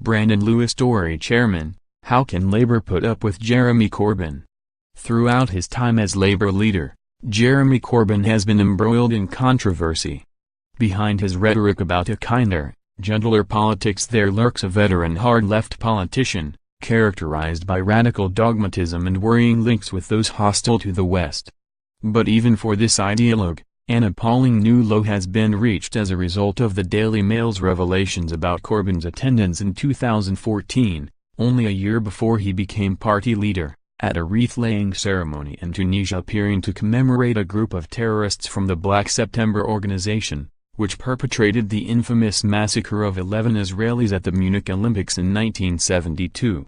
Brandon Lewis, Tory chairman: how can Labour put up with Jeremy Corbyn? Throughout his time as Labour leader, Jeremy Corbyn has been embroiled in controversy. Behind his rhetoric about a kinder, gentler politics there lurks a veteran hard-left politician, characterized by radical dogmatism and worrying links with those hostile to the West. But even for this ideologue, an appalling new low has been reached as a result of the Daily Mail's revelations about Corbyn's attendance in 2014, only a year before he became party leader, at a wreath-laying ceremony in Tunisia appearing to commemorate a group of terrorists from the Black September organization, which perpetrated the infamous massacre of 11 Israelis at the Munich Olympics in 1972.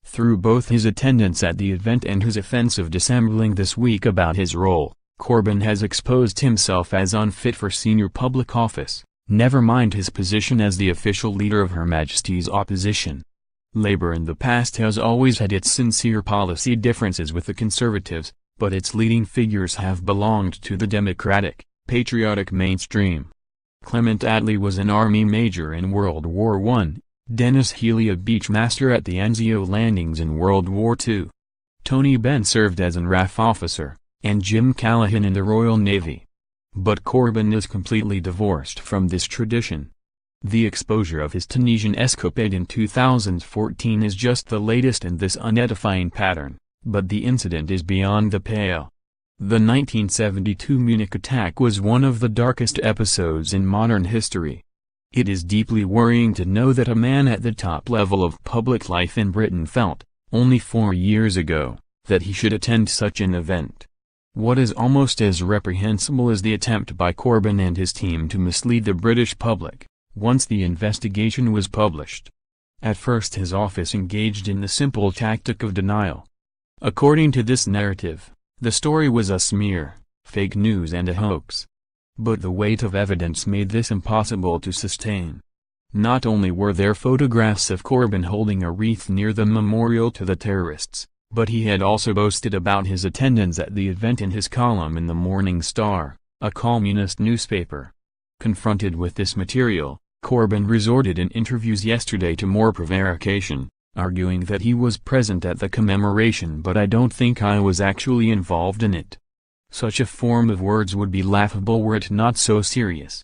Through both his attendance at the event and his offensive dissembling this week about his role, Corbyn has exposed himself as unfit for senior public office, never mind his position as the official leader of Her Majesty's opposition. Labour in the past has always had its sincere policy differences with the Conservatives, but its leading figures have belonged to the democratic, patriotic mainstream. Clement Attlee was an army major in World War I, Dennis Healey a beachmaster at the Anzio landings in World War II. Tony Benn served as an RAF officer, and Jim Callaghan in the Royal Navy. But Corbyn is completely divorced from this tradition. The exposure of his Tunisian escapade in 2014 is just the latest in this unedifying pattern, but the incident is beyond the pale. The 1972 Munich attack was one of the darkest episodes in modern history. It is deeply worrying to know that a man at the top level of public life in Britain felt, only 4 years ago, that he should attend such an event. What is almost as reprehensible is the attempt by Corbyn and his team to mislead the British public, once the investigation was published. At first his office engaged in the simple tactic of denial. According to this narrative, the story was a smear, fake news and a hoax. But the weight of evidence made this impossible to sustain. Not only were there photographs of Corbyn holding a wreath near the memorial to the terrorists, but he had also boasted about his attendance at the event in his column in the Morning Star, a communist newspaper. Confronted with this material, Corbyn resorted in interviews yesterday to more prevarication, arguing that he was present at the commemoration but I don't think I was actually involved in it. Such a form of words would be laughable were it not so serious.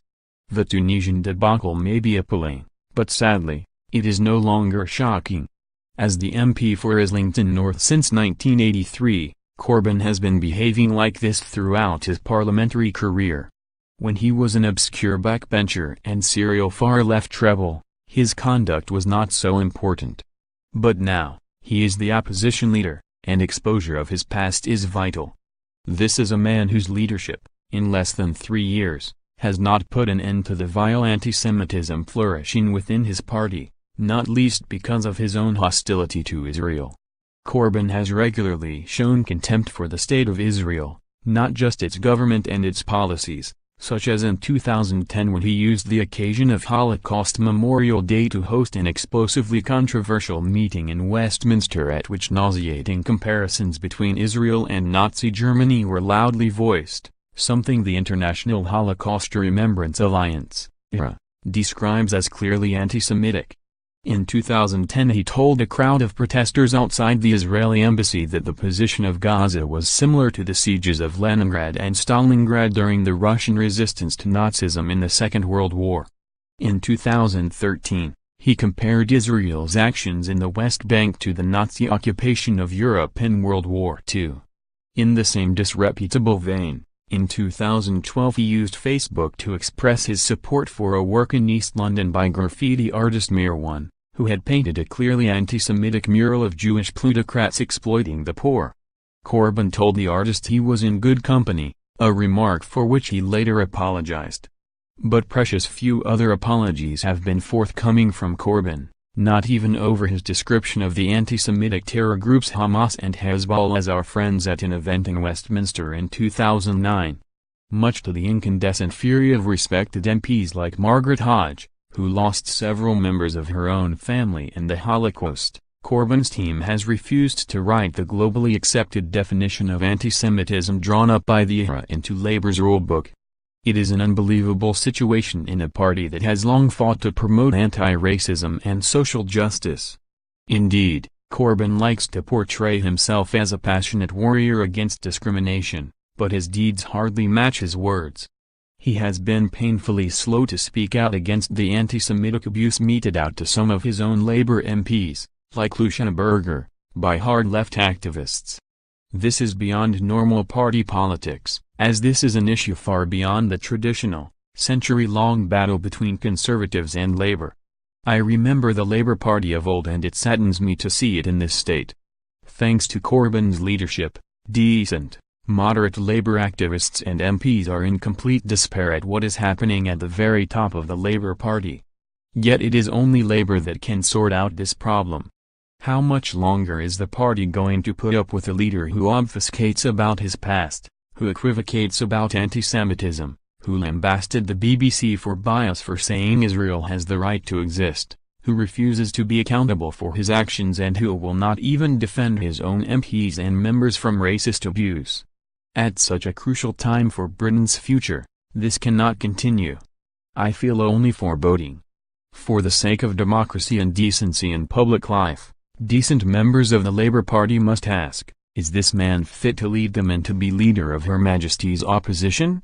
The Tunisian debacle may be appalling, but sadly, it is no longer shocking. As the MP for Islington North since 1983, Corbyn has been behaving like this throughout his parliamentary career. When he was an obscure backbencher and serial far-left rebel, his conduct was not so important. But now, he is the opposition leader, and exposure of his past is vital. This is a man whose leadership, in less than 3 years, has not put an end to the vile anti-Semitism flourishing within his party, not least because of his own hostility to Israel. Corbyn has regularly shown contempt for the State of Israel, not just its government and its policies, such as in 2010 when he used the occasion of Holocaust Memorial Day to host an explosively controversial meeting in Westminster at which nauseating comparisons between Israel and Nazi Germany were loudly voiced, something the International Holocaust Remembrance Alliance (IHRA) describes as clearly anti-Semitic. In 2010 he told a crowd of protesters outside the Israeli embassy that the position of Gaza was similar to the sieges of Leningrad and Stalingrad during the Russian resistance to Nazism in the Second World War. In 2013, he compared Israel's actions in the West Bank to the Nazi occupation of Europe in World War II. In the same disreputable vein, in 2012 he used Facebook to express his support for a work in East London by graffiti artist Mirwan, who had painted a clearly anti-Semitic mural of Jewish plutocrats exploiting the poor. Corbyn told the artist he was in good company, a remark for which he later apologized. But precious few other apologies have been forthcoming from Corbyn, not even over his description of the anti-Semitic terror groups Hamas and Hezbollah as our friends at an event in Westminster in 2009. Much to the incandescent fury of respected MPs like Margaret Hodge, who lost several members of her own family in the Holocaust, Corbyn's team has refused to write the globally accepted definition of anti-Semitism drawn up by the IHRA into Labour's rulebook. It is an unbelievable situation in a party that has long fought to promote anti-racism and social justice. Indeed, Corbyn likes to portray himself as a passionate warrior against discrimination, but his deeds hardly match his words. He has been painfully slow to speak out against the anti-Semitic abuse meted out to some of his own Labour MPs, like Luciana Berger, by hard-left activists. This is beyond normal party politics, as this is an issue far beyond the traditional, century-long battle between Conservatives and Labour. I remember the Labour Party of old, and it saddens me to see it in this state. Thanks to Corbyn's leadership, decent, moderate Labour activists and MPs are in complete despair at what is happening at the very top of the Labour Party. Yet it is only Labour that can sort out this problem. How much longer is the party going to put up with a leader who obfuscates about his past, who equivocates about anti-Semitism, who lambasted the BBC for bias for saying Israel has the right to exist, who refuses to be accountable for his actions, and who will not even defend his own MPs and members from racist abuse? At such a crucial time for Britain's future, this cannot continue. I feel only foreboding. For the sake of democracy and decency in public life, decent members of the Labour Party must ask, is this man fit to lead them and to be leader of Her Majesty's opposition?